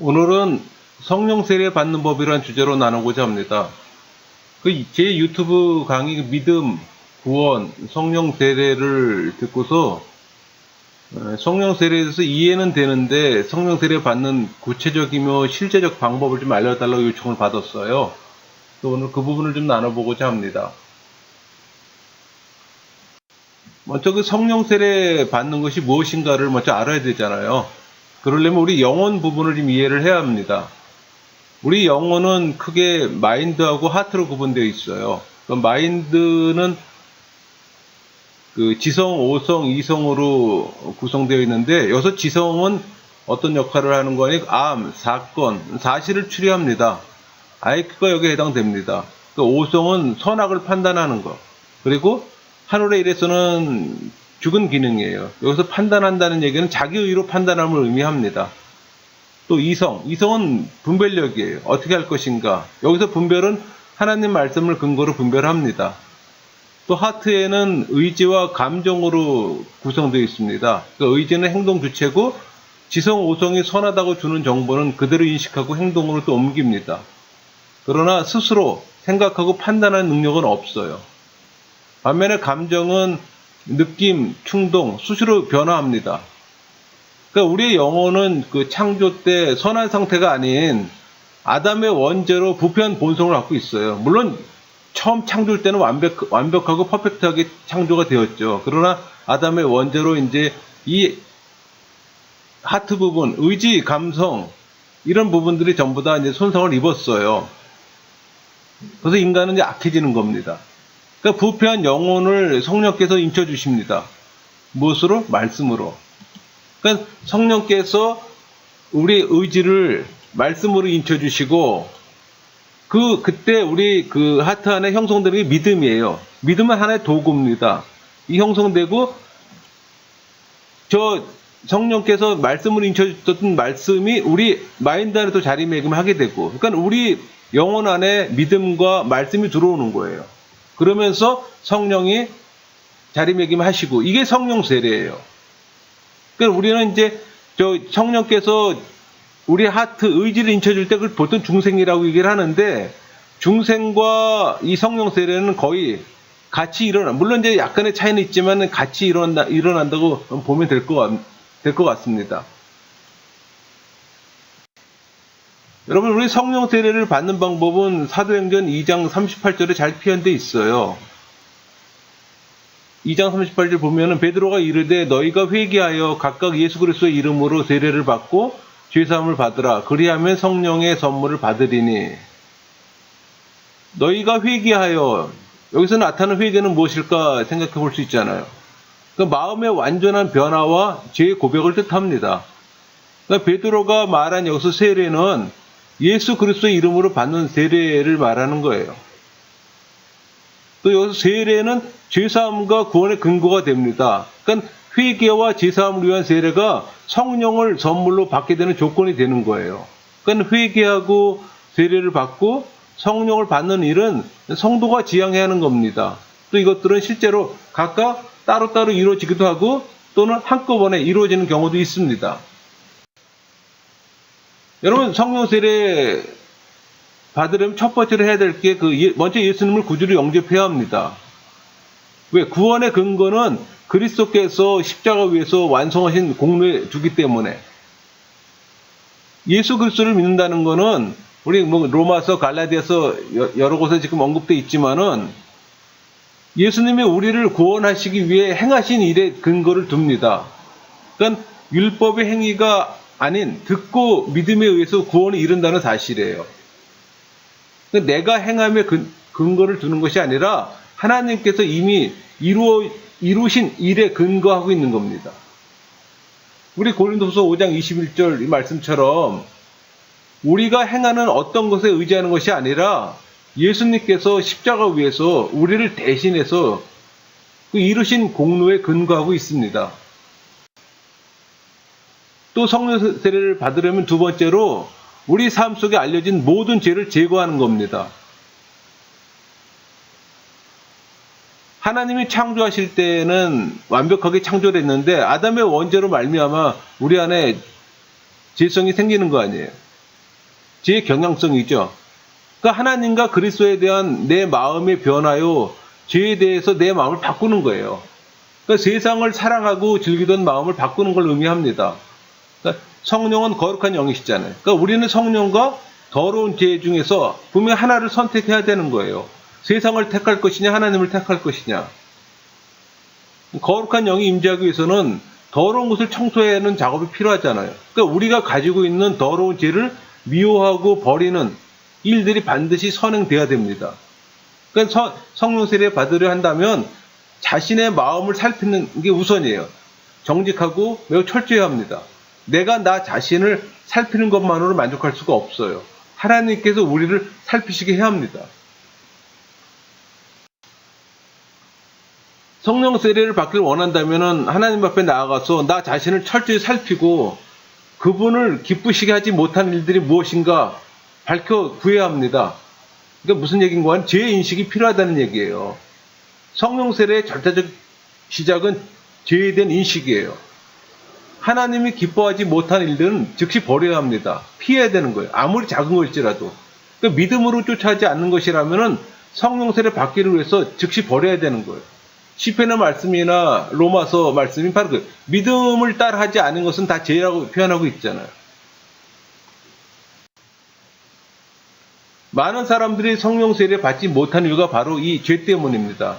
오늘은 성령 세례 받는 법이란 주제로 나누고자 합니다. 제 유튜브 강의 믿음, 구원, 성령 세례를 듣고서 성령 세례에 대해서 이해는 되는데 성령 세례 받는 구체적이며 실제적 방법을 좀 알려달라고 요청을 받았어요. 또 오늘 그 부분을 좀 나눠보고자 합니다. 먼저 그 성령 세례 받는 것이 무엇인가를 먼저 알아야 되잖아요. 그러려면 우리 영혼 부분을 좀 이해를 해야 합니다. 우리 영혼은 크게 마인드하고 하트로 구분되어 있어요. 그 마인드는 그 지성, 오성, 이성으로 구성되어 있는데 여기서 지성은 어떤 역할을 하는 거니? 암, 사건, 사실을 추리합니다. IQ가 여기에 해당됩니다. 그 오성은 선악을 판단하는 것. 그리고 하늘의 일에서는 죽은 기능이에요. 여기서 판단한다는 얘기는 자기 의로 판단함을 의미합니다. 또 이성은 분별력이에요. 어떻게 할 것인가. 여기서 분별은 하나님 말씀을 근거로 분별합니다. 또 하트에는 의지와 감정으로 구성되어 있습니다. 그 의지는 행동 주체고 지성, 오성이 선하다고 주는 정보는 그대로 인식하고 행동으로 또 옮깁니다. 그러나 스스로 생각하고 판단하는 능력은 없어요. 반면에 감정은 느낌, 충동, 수시로 변화합니다. 그러니까 우리의 영혼은 그 창조 때 선한 상태가 아닌 아담의 원죄로 부패한 본성을 갖고 있어요. 물론 처음 창조일 때는 완벽하고 퍼펙트하게 창조가 되었죠. 그러나 아담의 원죄로 이제 이 하트 부분, 의지, 감성 이런 부분들이 전부 다 이제 손상을 입었어요. 그래서 인간은 이제 악해지는 겁니다. 그러니까 부패한 영혼을 성령께서 인쳐주십니다. 무엇으로? 말씀으로. 그러니까 성령께서 우리 의지를 말씀으로 인쳐주시고 그때 우리 그 하트 안에 형성되는 게 믿음이에요. 믿음은 하나의 도구입니다. 이 형성되고 저 성령께서 말씀으로 인쳐주셨던 말씀이 우리 마인드 안에도 자리매김하게 되고 그러니까 우리 영혼 안에 믿음과 말씀이 들어오는 거예요. 그러면서 성령이 자리매김하시고 이게 성령 세례예요. 그러니까 우리는 이제 성령께서 우리 하트 의지를 인쳐줄 때 그걸 보통 중생이라고 얘기를 하는데 중생과 이 성령 세례는 거의 같이 물론 이제 약간의 차이는 있지만 같이 일어난다고 보면 될 것 같습니다. 여러분 우리 성령 세례를 받는 방법은 사도행전 2장 38절에 잘 표현되어 있어요. 2장 38절 보면은 베드로가 이르되 너희가 회개하여 각각 예수 그리스도의 이름으로 세례를 받고 죄사함을 받으라. 그리하면 성령의 선물을 받으리니. 너희가 회개하여 여기서 나타나는 회개는 무엇일까 생각해 볼 수 있잖아요. 그 마음의 완전한 변화와 죄의 고백을 뜻합니다. 그러니까 베드로가 말한 여기서 세례는 예수 그리스도의 이름으로 받는 세례를 말하는 거예요. 또 여기서 세례는 죄사함과 구원의 근거가 됩니다. 그러니까 회개와 죄사함을 위한 세례가 성령을 선물로 받게 되는 조건이 되는 거예요. 그러니까 회개하고 세례를 받고 성령을 받는 일은 성도가 지향해야 하는 겁니다. 또 이것들은 실제로 각각 따로따로 이루어지기도 하고 또는 한꺼번에 이루어지는 경우도 있습니다. 여러분 성령 세례 받으려면 첫 번째로 해야 될 게 먼저 예수님을 구주로 영접해야 합니다. 왜? 구원의 근거는 그리스도께서 십자가 위에서 완성하신 공로에 두기 때문에 예수 그리스도를 믿는다는 것은 우리 로마서 갈라디아서 여러 곳에 지금 언급되어 있지만은 예수님이 우리를 구원하시기 위해 행하신 일에 근거를 둡니다. 그러니까 율법의 행위가 아닌 듣고 믿음에 의해서 구원에 이른다는 사실이에요. 그러니까 내가 행함에 근거를 두는 것이 아니라 하나님께서 이미 이루신 일에 근거하고 있는 겁니다. 우리 고린도서 5장 21절 이 말씀처럼 우리가 행하는 어떤 것에 의지하는 것이 아니라 예수님께서 십자가 위에서 우리를 대신해서 그 이루신 공로에 근거하고 있습니다. 또 성령 세례를 받으려면 두 번째로 우리 삶 속에 알려진 모든 죄를 제거하는 겁니다. 하나님이 창조하실 때는 완벽하게 창조를 했는데 아담의 원죄로 말미암아 우리 안에 죄성이 생기는 거 아니에요. 죄의 경향성이죠. 그러니까 하나님과 그리스도에 대한 내 마음의 변화요, 죄에 대해서 내 마음을 바꾸는 거예요. 그러니까 세상을 사랑하고 즐기던 마음을 바꾸는 걸 의미합니다. 그러니까 성령은 거룩한 영이시잖아요. 그러니까 우리는 성령과 더러운 죄 중에서 분명히 하나를 선택해야 되는 거예요. 세상을 택할 것이냐, 하나님을 택할 것이냐. 거룩한 영이 임재하기 위해서는 더러운 것을 청소해야 하는 작업이 필요하잖아요. 그러니까 우리가 가지고 있는 더러운 죄를 미워하고 버리는 일들이 반드시 선행돼야 됩니다. 그러니까 성령 세례 받으려 한다면 자신의 마음을 살피는 게 우선이에요. 정직하고 매우 철저해야 합니다. 내가 나 자신을 살피는 것만으로 만족할 수가 없어요. 하나님께서 우리를 살피시게 해야 합니다. 성령 세례를 받기를 원한다면 하나님 앞에 나아가서 나 자신을 철저히 살피고 그분을 기쁘시게 하지 못한 일들이 무엇인가 밝혀 구해야 합니다. 그러니까 무슨 얘기인가 하면 죄의 인식이 필요하다는 얘기예요. 성령 세례의 절대적 시작은 죄에 대한 인식이에요. 하나님이 기뻐하지 못한 일들은 즉시 버려야 합니다. 피해야 되는 거예요. 아무리 작은 것일지라도. 그러니까 믿음으로 쫓아하지 않는 것이라면 성령 세례 받기를 위해서 즉시 버려야 되는 거예요. 시편의 말씀이나 로마서 말씀이 바로 그 믿음을 따라하지 않은 것은 다 죄라고 표현하고 있잖아요. 많은 사람들이 성령 세례 받지 못한 이유가 바로 이 죄 때문입니다.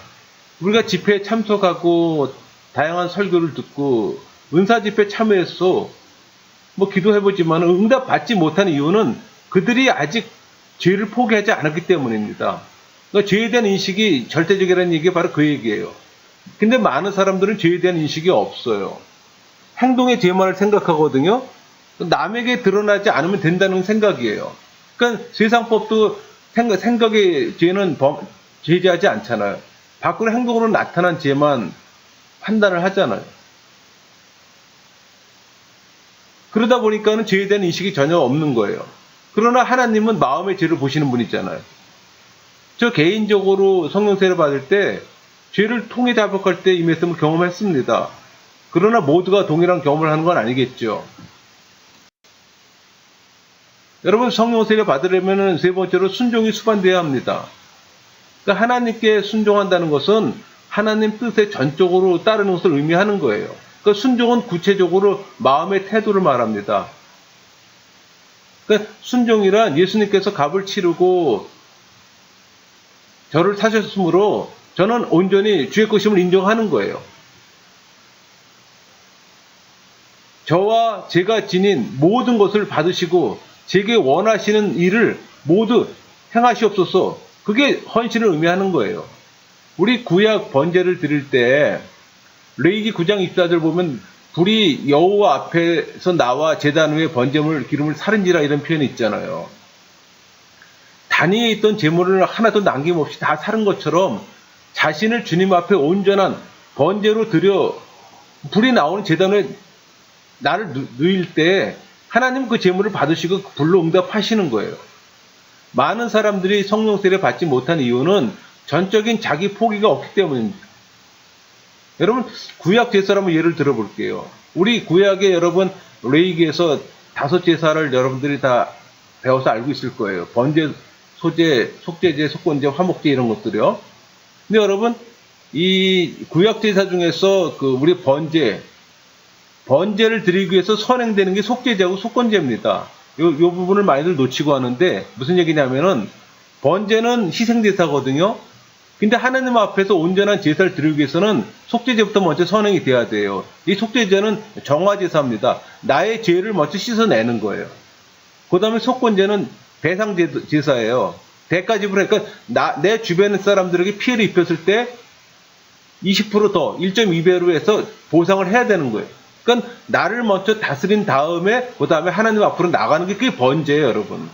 우리가 집회에 참석하고 다양한 설교를 듣고 은사 집회에 참여해서 기도해보지만 응답 받지 못한 이유는 그들이 아직 죄를 포기하지 않았기 때문입니다. 그러니까 죄에 대한 인식이 절대적이라는 얘기가 바로 그 얘기예요. 근데 많은 사람들은 죄에 대한 인식이 없어요. 행동의 죄만을 생각하거든요. 남에게 드러나지 않으면 된다는 생각이에요. 그러니까 세상법도 생각의 죄는 제재하지 않잖아요. 밖으로 행동으로 나타난 죄만 판단을 하잖아요. 그러다 보니까는 죄에 대한 인식이 전혀 없는 거예요. 그러나 하나님은 마음의 죄를 보시는 분이잖아요. 저 개인적으로 성령 세례 받을 때 죄를 통해 자복할 때 이 말씀을 경험했습니다. 그러나 모두가 동일한 경험을 하는 건 아니겠죠. 여러분 성령 세례 받으려면 세 번째로 순종이 수반되어야 합니다. 그러니까 하나님께 순종한다는 것은 하나님 뜻에 전적으로 따르는 것을 의미하는 거예요. 그러니까 순종은 구체적으로 마음의 태도를 말합니다. 그러니까 순종이란 예수님께서 값을 치르고 저를 사셨으므로 저는 온전히 주의 것임을 인정하는 거예요. 저와 제가 지닌 모든 것을 받으시고 제게 원하시는 일을 모두 행하시옵소서. 그게 헌신을 의미하는 거예요. 우리 구약 번제를 드릴 때 레위기 9장 24절 보면 불이 여호와 앞에서 나와 제단 위에 번제물 기름을 사른지라 이런 표현이 있잖아요. 단위에 있던 제물을 하나도 남김없이 다 사른 것처럼 자신을 주님 앞에 온전한 번제로 드려 불이 나오는 제단에 나를 누일 때 하나님 그 제물을 받으시고 그 불로 응답하시는 거예요. 많은 사람들이 성령 세례 받지 못한 이유는 전적인 자기 포기가 없기 때문입니다. 여러분 구약 제사를 한번 예를 들어볼게요. 우리 구약에 여러분 레위기에서 5제사를 여러분들이 다 배워서 알고 있을 거예요. 번제, 소제, 속제제, 속건제, 화목제 이런 것들이요. 근데 여러분 이 구약 제사 중에서 우리 번제를 드리기 위해서 선행되는 게 속제제하고 속건제입니다. 요 부분을 많이들 놓치고 하는데 무슨 얘기냐면은 번제는 희생제사거든요. 근데 하나님 앞에서 온전한 제사를 드리기 위해서는 속죄제부터 먼저 선행이 돼야 돼요. 이 속죄제는 정화제사입니다. 나의 죄를 먼저 씻어내는 거예요. 그 다음에 속건제는 배상제사예요. 대가지불, 그러니까 내 주변 사람들에게 피해를 입혔을 때 20% 더 1.2배로 해서 보상을 해야 되는 거예요. 그러니까 나를 먼저 다스린 다음에 그 다음에 하나님 앞으로 나가는 게 그게 번제예요, 여러분.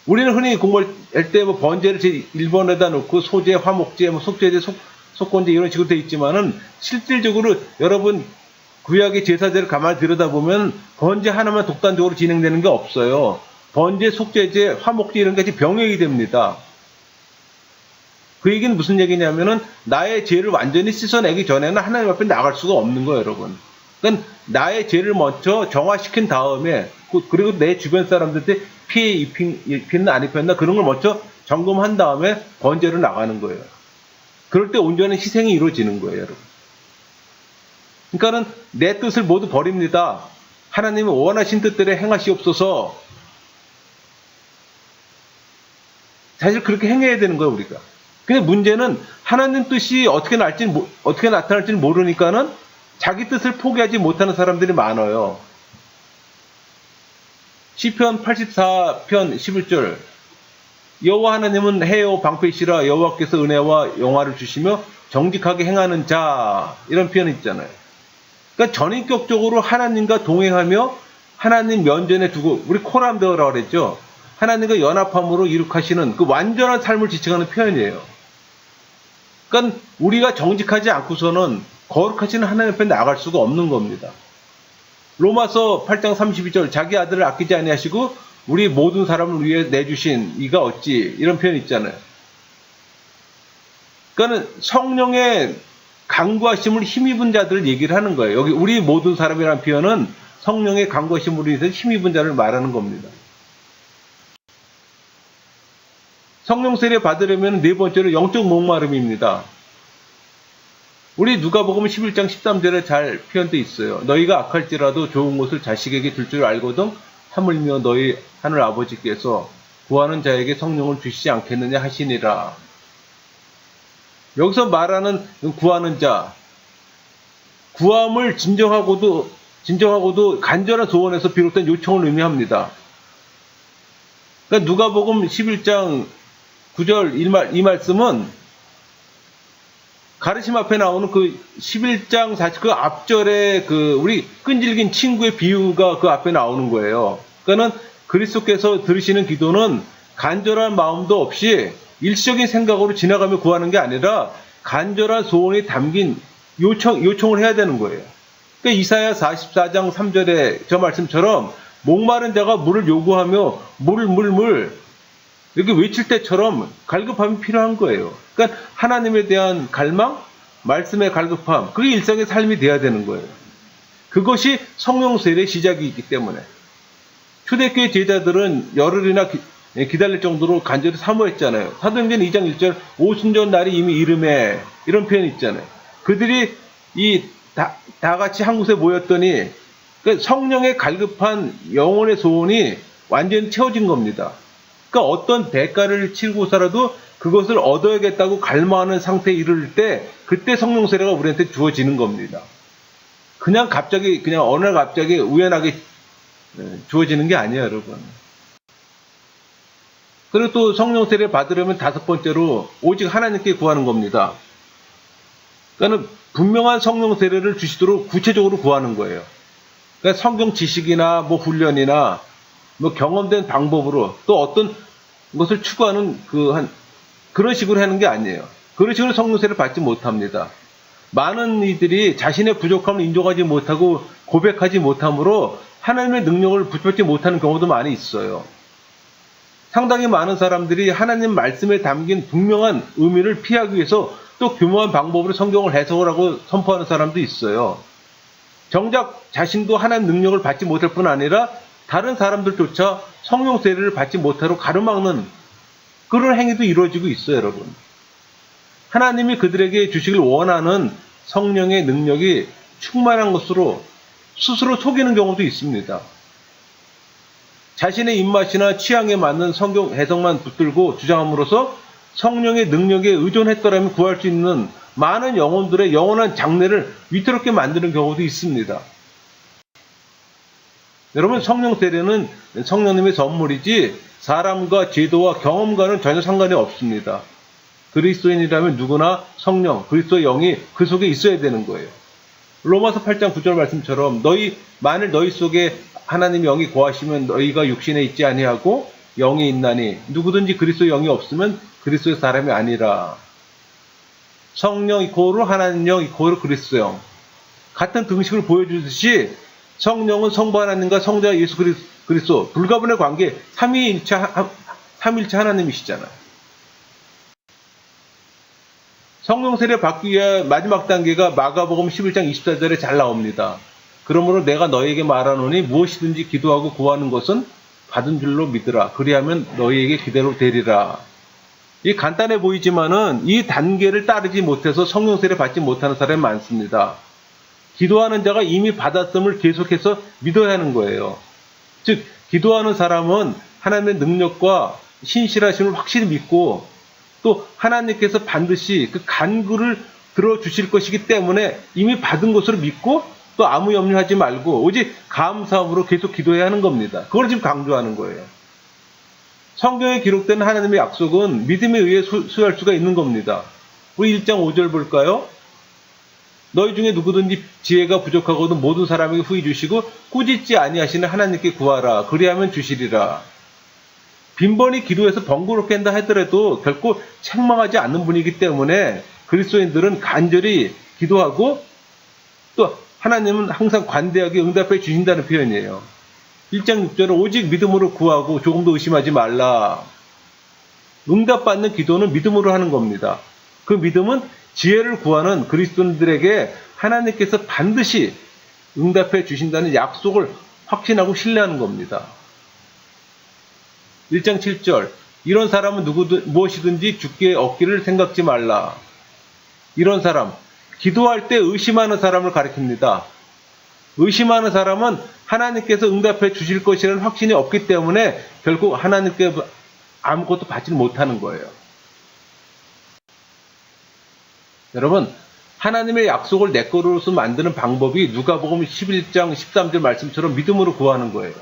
우리는 흔히 공부할 때 번제를 제 1번에다 놓고 소제, 화목제, 속제제, 속건제 이런 식으로 되어 있지만은 실질적으로 여러분 구약의 제사제를 가만히 들여다보면 번제 하나만 독단적으로 진행되는 게 없어요. 번제, 속제제, 화목제 이런 것이 병행이 됩니다. 그 얘기는 무슨 얘기냐면은 나의 죄를 완전히 씻어내기 전에는 하나님 앞에 나갈 수가 없는 거예요, 여러분. 그러니까 나의 죄를 먼저 정화시킨 다음에 그리고 내 주변 사람들한테 피해 입혔나 안 입혔나 그런 걸 먼저 점검한 다음에 번제로 나가는 거예요. 그럴 때 온전한 희생이 이루어지는 거예요, 여러분. 그러니까는 내 뜻을 모두 버립니다. 하나님이 원하신 뜻대로 행하시옵소서. 사실 그렇게 행해야 되는 거예요, 우리가. 근데 문제는 하나님 뜻이 어떻게 나타날지는 모르니까는 자기 뜻을 포기하지 못하는 사람들이 많아요. 시편 84편 11절 여호와 하나님은 해요 방패시라 여호와께서 은혜와 영화를 주시며 정직하게 행하는 자 이런 표현이 있잖아요. 그러니까 전인격적으로 하나님과 동행하며 하나님 면전에 두고 우리 코람데오라고 그랬죠. 하나님과 연합함으로 이룩하시는 그 완전한 삶을 지칭하는 표현이에요. 그러니까 우리가 정직하지 않고서는 거룩하시는 하나님 앞에 나갈 수가 없는 겁니다. 로마서 8장 32절 자기 아들을 아끼지 아니하시고 우리 모든 사람을 위해 내주신 이가 어찌 이런 표현 있잖아요. 그러니까 성령의 강구하심을 힘입은 자들을 얘기를 하는 거예요. 여기 우리 모든 사람이라는 표현은 성령의 강구하심으로 인해서 힘입은 자를 말하는 겁니다. 성령 세례 받으려면 네 번째로 영적 목마름입니다. 우리 누가복음 11장 13절에 잘 표현되어 있어요. 너희가 악할지라도 좋은 것을 자식에게 줄 줄 알거든 하물며 너희 하늘 아버지께서 구하는 자에게 성령을 주시지 않겠느냐 하시니라. 여기서 말하는 구하는 자, 구함을 진정하고도 간절한 소원에서 비롯된 요청을 의미합니다. 그러니까 누가복음 11장 9절 이 말씀은 가르침 앞에 나오는 그 11장 40, 그 앞절에 그 우리 끈질긴 친구의 비유가 그 앞에 나오는 거예요. 그러니까는 그리스도께서 들으시는 기도는 간절한 마음도 없이 일시적인 생각으로 지나가며 구하는 게 아니라 간절한 소원이 담긴 요청을 해야 되는 거예요. 그러니까 이사야 44장 3절에 저 말씀처럼 목마른 자가 물을 요구하며 물 이렇게 외칠 때처럼 갈급함이 필요한 거예요. 그러니까 하나님에 대한 갈망, 말씀의 갈급함, 그게 일상의 삶이 돼야 되는 거예요. 그것이 성령 세례의 시작이기 때문에 초대교회 제자들은 열흘이나 기다릴 정도로 간절히 사모했잖아요. 사도행전 2장 1절 오순절 날이 이미 이름에 이런 표현이 있잖아요. 그들이 다 같이 한 곳에 모였더니 성령의 갈급한 영혼의 소원이 완전히 채워진 겁니다. 그러니까 어떤 대가를 치르고서라도 그것을 얻어야겠다고 갈망하는 상태에 이를 때 그때 성령 세례가 우리한테 주어지는 겁니다. 그냥 어느 날 갑자기 우연하게 주어지는 게 아니에요, 여러분. 그리고 또 성령 세례 받으려면 다섯 번째로 오직 하나님께 구하는 겁니다. 그러니까 분명한 성령 세례를 주시도록 구체적으로 구하는 거예요. 그러니까 성경 지식이나 훈련이나 경험된 방법으로 또 어떤 것을 추구하는 그런 식으로 하는 게 아니에요. 그런 식으로 성령세를 받지 못합니다. 많은 이들이 자신의 부족함을 인정하지 못하고 고백하지 못함으로 하나님의 능력을 붙잡지 못하는 경우도 많이 있어요. 상당히 많은 사람들이 하나님 말씀에 담긴 분명한 의미를 피하기 위해서 또 교묘한 방법으로 성경을 해석을 하고 선포하는 사람도 있어요. 정작 자신도 하나님 능력을 받지 못할 뿐 아니라 다른 사람들조차 성령 세례를 받지 못하도록 가로막는 그런 행위도 이루어지고 있어요, 여러분. 하나님이 그들에게 주시길 원하는 성령의 능력이 충만한 것으로 스스로 속이는 경우도 있습니다. 자신의 입맛이나 취향에 맞는 성경 해석만 붙들고 주장함으로써 성령의 능력에 의존했더라면 구할 수 있는 많은 영혼들의 영원한 장래를 위태롭게 만드는 경우도 있습니다. 여러분, 성령 세례는 성령님의 선물이지 사람과 제도와 경험과는 전혀 상관이 없습니다. 그리스도인이라면 누구나 성령, 그리스도의 영이 그 속에 있어야 되는 거예요. 로마서 8장 9절 말씀처럼 만일 너희 속에 하나님의 영이 거하시면 너희가 육신에 있지 아니하고 영이 있나니 누구든지 그리스도의 영이 없으면 그리스도의 사람이 아니라. 성령 이코로 하나님 영 이코로 그리스도 영. 같은 등식을 보여주듯이 성령은 성부 하나님과 성자 예수 그리스도 불가분의 관계 삼위일체 하나님이시잖아요. 성령 세례 받기 위한 마지막 단계가 마가복음 11장 24절에 잘 나옵니다. 그러므로 내가 너희에게 말하노니 무엇이든지 기도하고 구하는 것은 받은 줄로 믿으라. 그리하면 너희에게 기대로 되리라. 이 간단해 보이지만은 이 단계를 따르지 못해서 성령 세례 받지 못하는 사람이 많습니다. 기도하는 자가 이미 받았음을 계속해서 믿어야 하는 거예요. 즉 기도하는 사람은 하나님의 능력과 신실하심을 확실히 믿고 또 하나님께서 반드시 그 간구를 들어주실 것이기 때문에 이미 받은 것으로 믿고 또 아무 염려하지 말고 오직 감사함으로 계속 기도해야 하는 겁니다. 그걸 지금 강조하는 거예요. 성경에 기록된 하나님의 약속은 믿음에 의해 수여할 수가 있는 겁니다. 우리 1장 5절 볼까요? 너희 중에 누구든지 지혜가 부족하거든 모든 사람에게 후히 주시고 꾸짖지 아니하시는 하나님께 구하라. 그리하면 주시리라. 빈번히 기도해서 번거롭게 한다 하더라도 결코 책망하지 않는 분이기 때문에 그리스도인들은 간절히 기도하고 또 하나님은 항상 관대하게 응답해 주신다는 표현이에요. 1장 6절은 오직 믿음으로 구하고 조금도 의심하지 말라. 응답받는 기도는 믿음으로 하는 겁니다. 그 믿음은 지혜를 구하는 그리스도인들에게 하나님께서 반드시 응답해 주신다는 약속을 확신하고 신뢰하는 겁니다. 1장 7절 이런 사람은 무엇이든지 주께 얻기를 생각지 말라. 이런 사람, 기도할 때 의심하는 사람을 가리킵니다. 의심하는 사람은 하나님께서 응답해 주실 것이라는 확신이 없기 때문에 결국 하나님께 아무것도 받지 못하는 거예요. 여러분, 하나님의 약속을 내 거로서 만드는 방법이 누가복음 11장 13절 말씀처럼 믿음으로 구하는 거예요.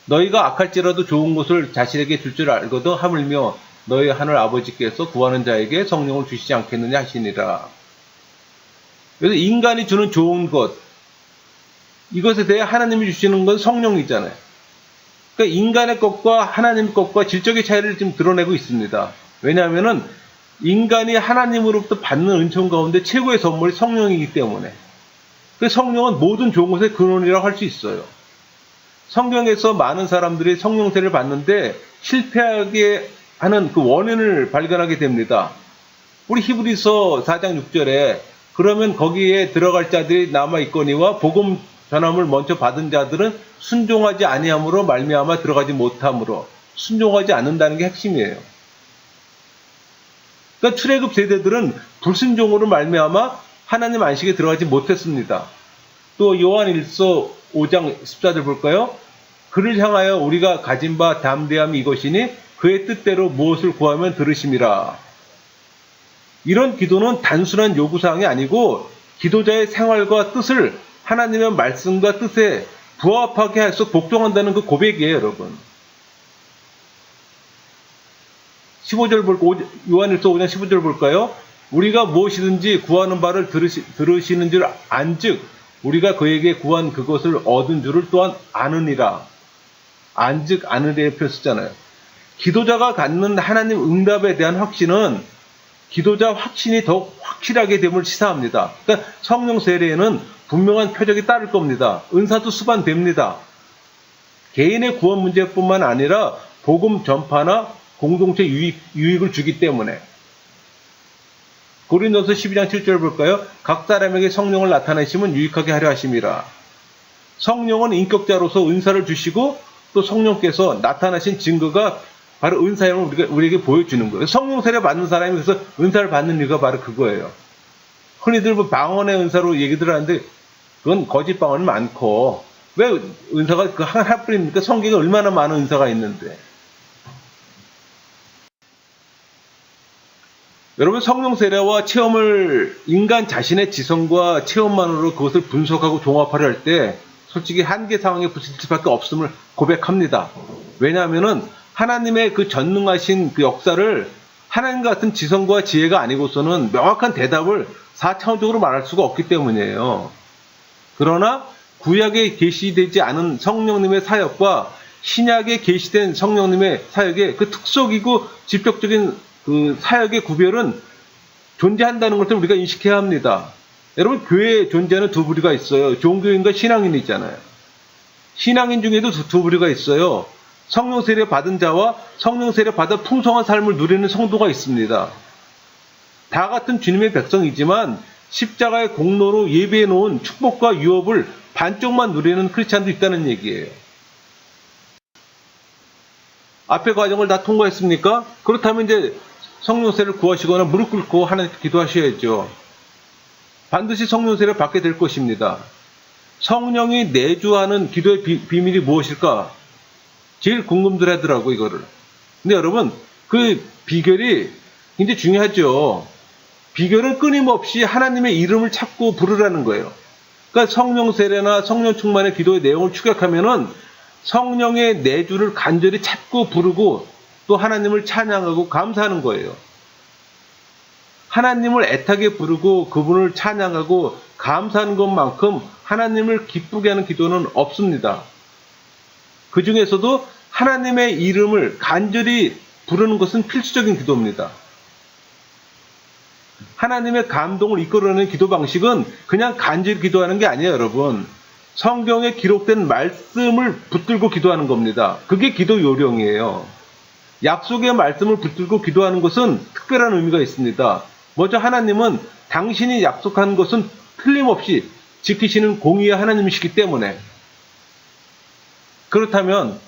너희가 악할지라도 좋은 것을 자신에게 줄 줄 알거든 하물며 너희 하늘 아버지께서 구하는 자에게 성령을 주시지 않겠느냐 하시니라. 그래서 인간이 주는 좋은 것, 이것에 대해 하나님이 주시는 건 성령이잖아요. 그러니까 인간의 것과 하나님의 것과 질적인 차이를 지금 드러내고 있습니다. 왜냐하면은 인간이 하나님으로부터 받는 은총 가운데 최고의 선물이 성령이기 때문에. 그 성령은 모든 좋은 것의 근원이라고 할 수 있어요. 성경에서 많은 사람들이 성령 세례를 받는데 실패하게 하는 그 원인을 발견하게 됩니다. 우리 히브리서 4장 6절에 그러면 거기에 들어갈 자들이 남아있거니와 복음 전함을 먼저 받은 자들은 순종하지 아니함으로 말미암아 들어가지 못함으로 순종하지 않는다는 게 핵심이에요. 그러니까 출애굽 세대들은 불순종으로 말미암아 하나님 안식에 들어가지 못했습니다. 또 요한일서 5장 14절 볼까요? 그를 향하여 우리가 가진 바 담대함이 이것이니 그의 뜻대로 무엇을 구하면 들으심이라. 이런 기도는 단순한 요구사항이 아니고 기도자의 생활과 뜻을 하나님의 말씀과 뜻에 부합하게 할수록 복종한다는 그 고백이에요, 여러분. 15절 요한일서 5장 15절 볼까요? 우리가 무엇이든지 구하는 바를 들으시는 줄 안즉 우리가 그에게 구한 그것을 얻은 줄을 또한 아느니라. 안즉 아느리의 표 쓰잖아요. 기도자가 갖는 하나님 응답에 대한 확신은 기도자 확신이 더욱 확실하게 됨을 시사합니다. 그러니까 성령 세례에는 분명한 표적이 따를 겁니다. 은사도 수반됩니다. 개인의 구원 문제뿐만 아니라 복음 전파나 공동체 유익을 주기 때문에. 고린도서 12장 7절 볼까요? 각 사람에게 성령을 나타내심은 유익하게 하려 하심이라. 성령은 인격자로서 은사를 주시고 또 성령께서 나타나신 증거가 바로 은사임을 우리에게 보여주는 거예요. 성령 세례 받는 사람이 그래서 은사를 받는 이유가 바로 그거예요. 흔히들 방언의 은사로 얘기들 하는데 그건 거짓 방언이 많고 왜 은사가 그 하나뿐입니까? 성경에 얼마나 많은 은사가 있는데. 여러분 성령 세례와 체험을 인간 자신의 지성과 체험만으로 그것을 분석하고 종합하려 할 때 솔직히 한계 상황에 부딪힐 수밖에 없음을 고백합니다. 왜냐하면은 하나님의 그 전능하신 그 역사를 하나님 같은 지성과 지혜가 아니고서는 명확한 대답을 4차원적으로 말할 수가 없기 때문이에요. 그러나 구약에 계시되지 않은 성령님의 사역과 신약에 계시된 성령님의 사역의 그 특속이고 직접적인 그 사역의 구별은 존재한다는 것을 우리가 인식해야 합니다. 여러분 교회에 존재하는 두 부류가 있어요. 종교인과 신앙인이 있잖아요. 신앙인 중에도 두 부류가 있어요. 성령 세례 받은 자와 성령 세례 받아 풍성한 삶을 누리는 성도가 있습니다. 다 같은 주님의 백성이지만 십자가의 공로로 예비해 놓은 축복과 유업을 반쪽만 누리는 크리스찬도 있다는 얘기예요. 앞의 과정을 다 통과했습니까? 그렇다면 이제 성령세를 구하시거나 무릎 꿇고 하나님께 기도하셔야죠. 반드시 성령세를 받게 될 것입니다. 성령이 내주하는 기도의 비밀이 무엇일까? 제일 궁금들 하더라고, 이거를. 근데 여러분, 그 비결이 굉장히 중요하죠. 비결은 끊임없이 하나님의 이름을 찾고 부르라는 거예요. 그러니까 성령 세례나 성령 충만의 기도의 내용을 추격하면은 성령의 내주를 간절히 찾고 부르고 또 하나님을 찬양하고 감사하는 거예요. 하나님을 애타게 부르고 그분을 찬양하고 감사하는 것만큼 하나님을 기쁘게 하는 기도는 없습니다. 그 중에서도 하나님의 이름을 간절히 부르는 것은 필수적인 기도입니다. 하나님의 감동을 이끌어내는 기도 방식은 그냥 간절히 기도하는 게 아니에요, 여러분. 성경에 기록된 말씀을 붙들고 기도하는 겁니다. 그게 기도 요령이에요. 약속의 말씀을 붙들고 기도하는 것은 특별한 의미가 있습니다. 먼저 하나님은 당신이 약속한 것은 틀림없이 지키시는 공의의 하나님이시기 때문에, 그렇다면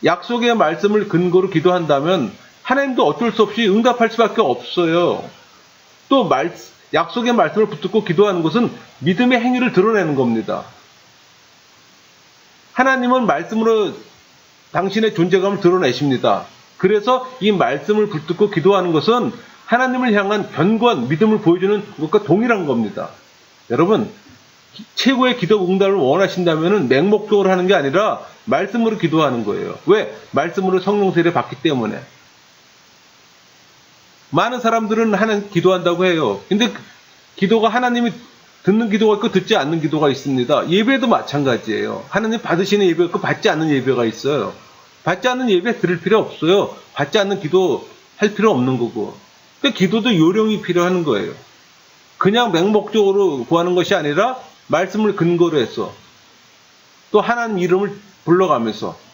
약속의 말씀을 근거로 기도한다면 하나님도 어쩔 수 없이 응답할 수밖에 없어요. 또 약속의 말씀을 붙들고 기도하는 것은 믿음의 행위를 드러내는 겁니다. 하나님은 말씀으로 당신의 존재감을 드러내십니다. 그래서 이 말씀을 붙들고 기도하는 것은 하나님을 향한 견고한 믿음을 보여주는 것과 동일한 겁니다. 여러분, 최고의 기도 응답을 원하신다면 맹목적으로 하는 게 아니라 말씀으로 기도하는 거예요. 왜? 말씀으로 성령 세례를 받기 때문에. 많은 사람들은 하나님 기도한다고 해요. 근데 기도가 하나님이 듣는 기도가 있고 듣지 않는 기도가 있습니다. 예배도 마찬가지예요. 하나님 받으시는 예배가 있고 받지 않는 예배가 있어요. 받지 않는 예배 들을 필요 없어요. 받지 않는 기도 할 필요 없는 거고. 그러니까 기도도 요령이 필요한 거예요. 그냥 맹목적으로 구하는 것이 아니라 말씀을 근거로 해서 또 하나님 이름을 불러가면서.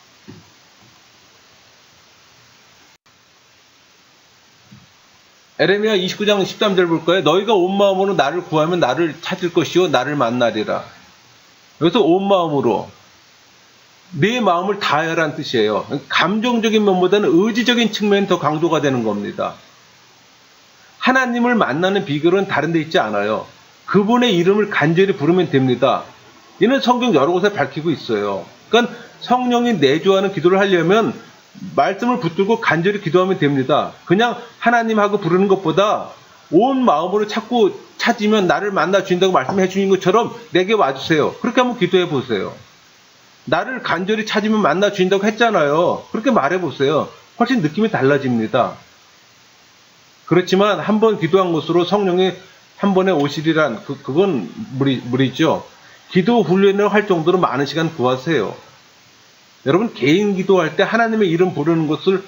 에레미야 29장 13절 볼까요? 너희가 온 마음으로 나를 구하면 나를 찾을 것이요 나를 만나리라. 여기서 온 마음으로 내 마음을 다하여라는 뜻이에요. 감정적인 면보다는 의지적인 측면이 더 강조가 되는 겁니다. 하나님을 만나는 비결은 다른 데 있지 않아요. 그분의 이름을 간절히 부르면 됩니다. 이는 성경 여러 곳에 밝히고 있어요. 그러니까 성령이 내주하는 기도를 하려면 말씀을 붙들고 간절히 기도하면 됩니다. 그냥 하나님하고 부르는 것보다 온 마음으로 찾고 찾으면 나를 만나 주신다고 말씀해 주신 것처럼 내게 와주세요. 그렇게 한번 기도해 보세요. 나를 간절히 찾으면 만나 주신다고 했잖아요. 그렇게 말해 보세요. 훨씬 느낌이 달라집니다. 그렇지만 한 번 기도한 것으로 성령이 한 번에 오시리란 그건 무리죠. 기도 훈련을 할 정도로 많은 시간 구하세요. 여러분 개인 기도할 때 하나님의 이름 부르는 것을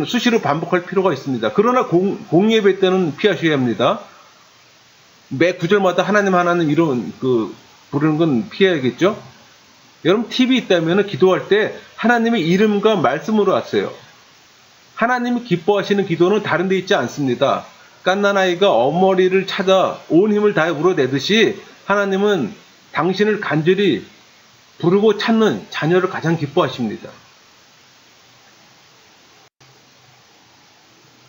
수시로 반복할 필요가 있습니다. 그러나 공예배 때는 피하셔야 합니다. 매 구절마다 하나님 이름 부르는 건 피해야겠죠. 여러분 팁이 있다면 기도할 때 하나님의 이름과 말씀으로 하세요. 하나님이 기뻐하시는 기도는 다른 데 있지 않습니다. 갓난아이가 어머니를 찾아 온 힘을 다해 울어내듯이 하나님은 당신을 간절히 부르고 찾는 자녀를 가장 기뻐하십니다.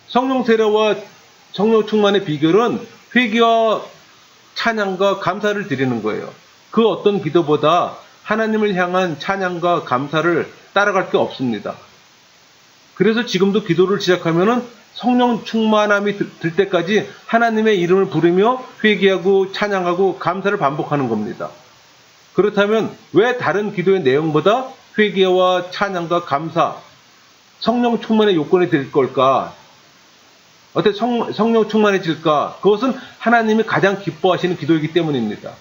성령 세례와 성령 충만의 비결은 회개와 찬양과 감사를 드리는 거예요. 그 어떤 기도보다 하나님을 향한 찬양과 감사를 따라갈 게 없습니다. 그래서 지금도 기도를 시작하면은 성령 충만함이 들 때까지 하나님의 이름을 부르며 회개하고 찬양하고 감사를 반복하는 겁니다. 그렇다면 왜 다른 기도의 내용보다 회개와 찬양과 감사, 성령 충만의 요건이 될 걸까? 어떻게 성령 충만해질까? 그것은 하나님이 가장 기뻐하시는 기도이기 때문입니다.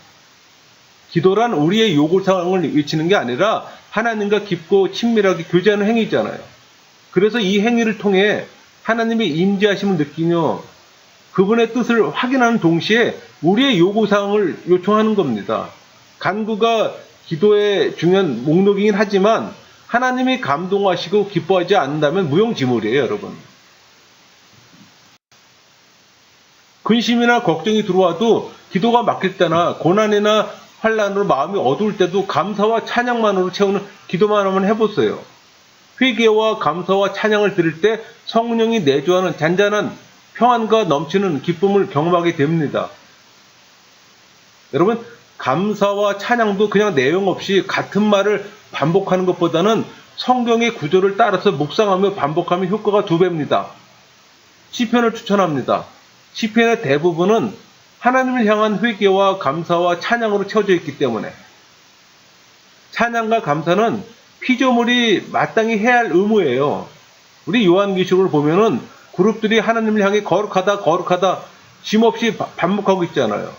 기도란 우리의 요구사항을 외치는 게 아니라 하나님과 깊고 친밀하게 교제하는 행위잖아요. 그래서 이 행위를 통해 하나님의 임재하심을 느끼며 그분의 뜻을 확인하는 동시에 우리의 요구사항을 요청하는 겁니다. 간구가 기도의 중요한 목록이긴 하지만 하나님이 감동하시고 기뻐하지 않는다면 무용지물이에요, 여러분. 근심이나 걱정이 들어와도 기도가 막힐 때나 고난이나 환란으로 마음이 어두울 때도 감사와 찬양만으로 채우는 기도만 한번 해보세요. 회개와 감사와 찬양을 드릴 때 성령이 내주하는 잔잔한 평안과 넘치는 기쁨을 경험하게 됩니다. 여러분, 감사와 찬양도 그냥 내용 없이 같은 말을 반복하는 것보다는 성경의 구조를 따라서 묵상하며 반복하면 효과가 2배입니다. 시편을 추천합니다. 시편의 대부분은 하나님을 향한 회개와 감사와 찬양으로 채워져 있기 때문에 찬양과 감사는 피조물이 마땅히 해야 할 의무예요. 우리 요한계시록을 보면은 그룹들이 하나님을 향해 거룩하다 거룩하다 쉼없이 반복하고 있잖아요.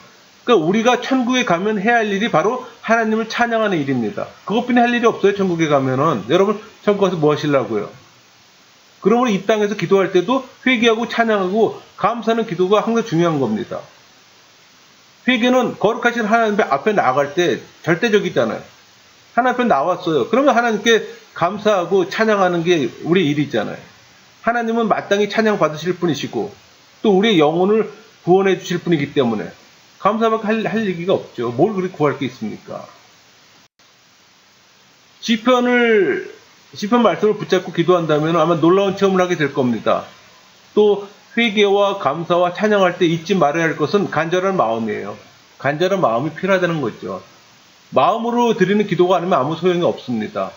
그러니까 우리가 천국에 가면 해야 할 일이 바로 하나님을 찬양하는 일입니다. 그것뿐이 할 일이 없어요. 천국에 가면은. 여러분 천국 가서 뭐 하시려고요? 그러므로 이 땅에서 기도할 때도 회개하고 찬양하고 감사하는 기도가 항상 중요한 겁니다. 회개는 거룩하신 하나님 앞에 나아갈 때 절대적이잖아요. 하나님 앞에 나왔어요. 그러면 하나님께 감사하고 찬양하는 게 우리 일이잖아요. 하나님은 마땅히 찬양 받으실 분이시고 또 우리의 영혼을 구원해 주실 분이기 때문에 감사밖에 할 얘기가 없죠. 뭘 그렇게 구할 게 있습니까? 시편 말씀을 붙잡고 기도한다면 아마 놀라운 체험을 하게 될 겁니다. 또 회개와 감사와 찬양할 때 잊지 말아야 할 것은 간절한 마음이에요. 간절한 마음이 필요하다는 거죠. 마음으로 드리는 기도가 아니면 아무 소용이 없습니다.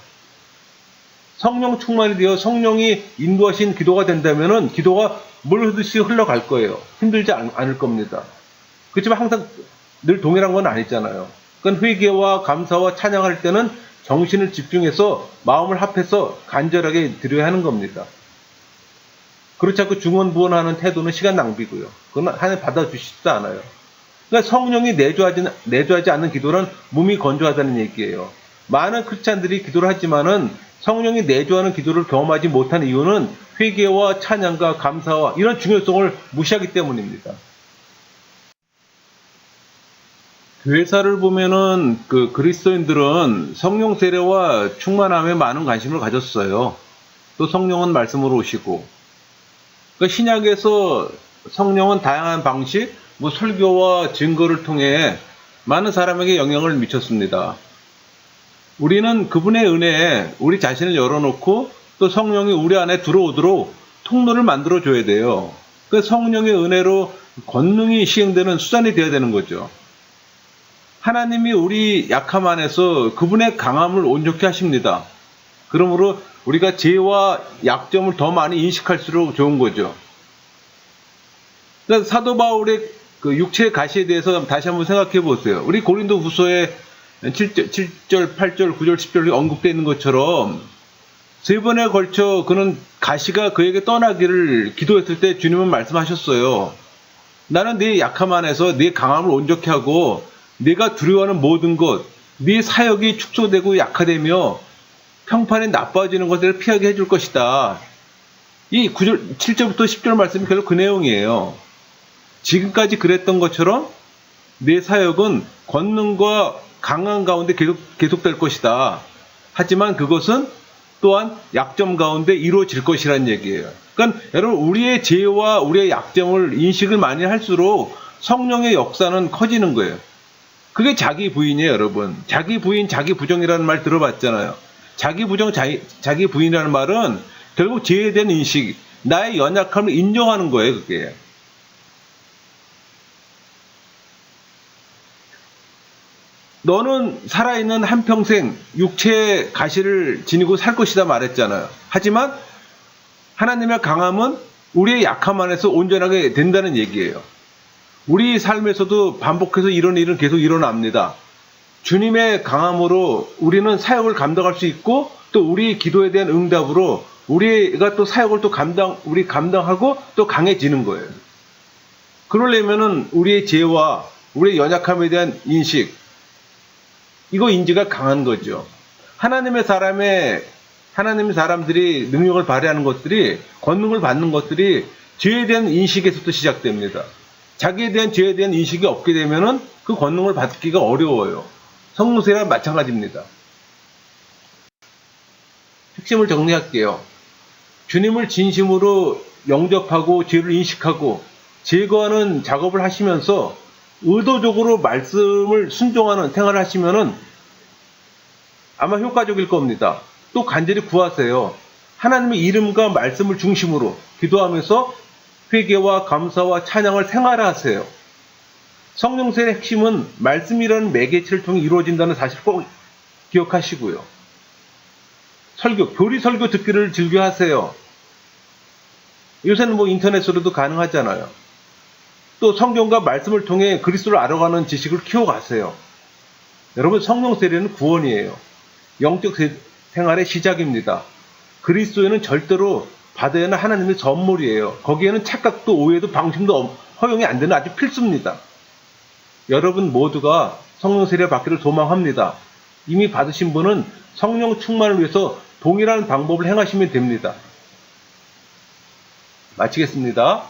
성령 충만이 되어 성령이 인도하신 기도가 된다면 기도가 물 흐듯이 흘러갈 거예요. 힘들지 않을 겁니다. 그렇지만 항상 늘 동일한 건 아니잖아요. 그건 회개와 감사와 찬양할 때는 정신을 집중해서 마음을 합해서 간절하게 드려야 하는 겁니다. 그렇지 않고 중언부언하는 태도는 시간 낭비고요. 그건 하나님 받아주시지도 않아요. 그러니까 성령이 내주하지 않는 기도는 몸이 건조하다는 얘기예요. 많은 크리스찬들이 기도를 하지만은 성령이 내주하는 기도를 경험하지 못하는 이유는 회개와 찬양과 감사와 이런 중요성을 무시하기 때문입니다. 교회사를 보면은 그리스도인들은 성령 세례와 충만함에 많은 관심을 가졌어요. 또 성령은 말씀으로 오시고. 신약에서 성령은 다양한 방식, 설교와 증거를 통해 많은 사람에게 영향을 미쳤습니다. 우리는 그분의 은혜에 우리 자신을 열어놓고 또 성령이 우리 안에 들어오도록 통로를 만들어줘야 돼요. 성령의 은혜로 권능이 시행되는 수단이 되어야 되는 거죠. 하나님이 우리 약함 안에서 그분의 강함을 온전케 하십니다. 그러므로 우리가 죄와 약점을 더 많이 인식할수록 좋은 거죠. 그러니까 사도 바울의 육체의 가시에 대해서 다시 한번 생각해 보세요. 우리 고린도 후서에 7절, 8절, 9절, 10절 언급되어 있는 것처럼 3번에 걸쳐 그는 가시가 그에게 떠나기를 기도했을 때 주님은 말씀하셨어요. 나는 네 약함 안에서 네 강함을 온전케 하고 네가 두려워하는 모든 것, 네 사역이 축소되고 약화되며 평판이 나빠지는 것들을 피하게 해줄 것이다. 이 7절부터 10절 말씀이 결국 그 내용이에요. 지금까지 그랬던 것처럼 내 사역은 권능과 강한 가운데 계속될 것이다. 하지만 그것은 또한 약점 가운데 이루어질 것이라는 얘기예요. 그러니까 여러분 우리의 죄와 우리의 약점을 인식을 많이 할수록 성령의 역사는 커지는 거예요. 그게 자기 부인이에요, 여러분. 자기 부인, 자기 부정이라는 말 들어봤잖아요. 자기 부정, 자기 부인이라는 말은 결국 죄에 대한 인식, 나의 연약함을 인정하는 거예요, 그게. 너는 살아있는 한평생 육체의 가시를 지니고 살 것이다 말했잖아요. 하지만 하나님의 강함은 우리의 약함 안에서 온전하게 된다는 얘기예요. 우리 삶에서도 반복해서 이런 일은 계속 일어납니다. 주님의 강함으로 우리는 사역을 감당할 수 있고 또 우리 기도에 대한 응답으로 우리가 또 사역을 또 감당하고 또 강해지는 거예요. 그러려면은 우리의 죄와 우리의 연약함에 대한 인식, 이거 인지가 강한 거죠. 하나님의 사람들이 능력을 발휘하는 것들이, 권능을 받는 것들이 죄에 대한 인식에서부터 시작됩니다. 자기에 대한 죄에 대한 인식이 없게 되면은 그 권능을 받기가 어려워요. 성령세례와 마찬가지입니다. 핵심을 정리할게요. 주님을 진심으로 영접하고 죄를 인식하고 제거하는 작업을 하시면서 의도적으로 말씀을 순종하는 생활을 하시면은 아마 효과적일 겁니다. 또 간절히 구하세요. 하나님의 이름과 말씀을 중심으로 기도하면서 회개와 감사와 찬양을 생활하세요. 성령세의 핵심은 말씀이라는 매개체를 통해 이루어진다는 사실 꼭 기억하시고요. 설교, 교리 설교 듣기를 즐겨 하세요. 요새는 뭐 인터넷으로도 가능하잖아요. 또 성경과 말씀을 통해 그리스도를 알아가는 지식을 키워가세요. 여러분, 성령 세례는 구원이에요. 영적 생활의 시작입니다. 그리스도에는 절대로 받아야 하는 하나님의 선물이에요. 거기에는 착각도 오해도 방심도 허용이 안 되는 아주 필수입니다. 여러분 모두가 성령 세례 받기를 소망합니다. 이미 받으신 분은 성령 충만을 위해서 동일한 방법을 행하시면 됩니다. 마치겠습니다.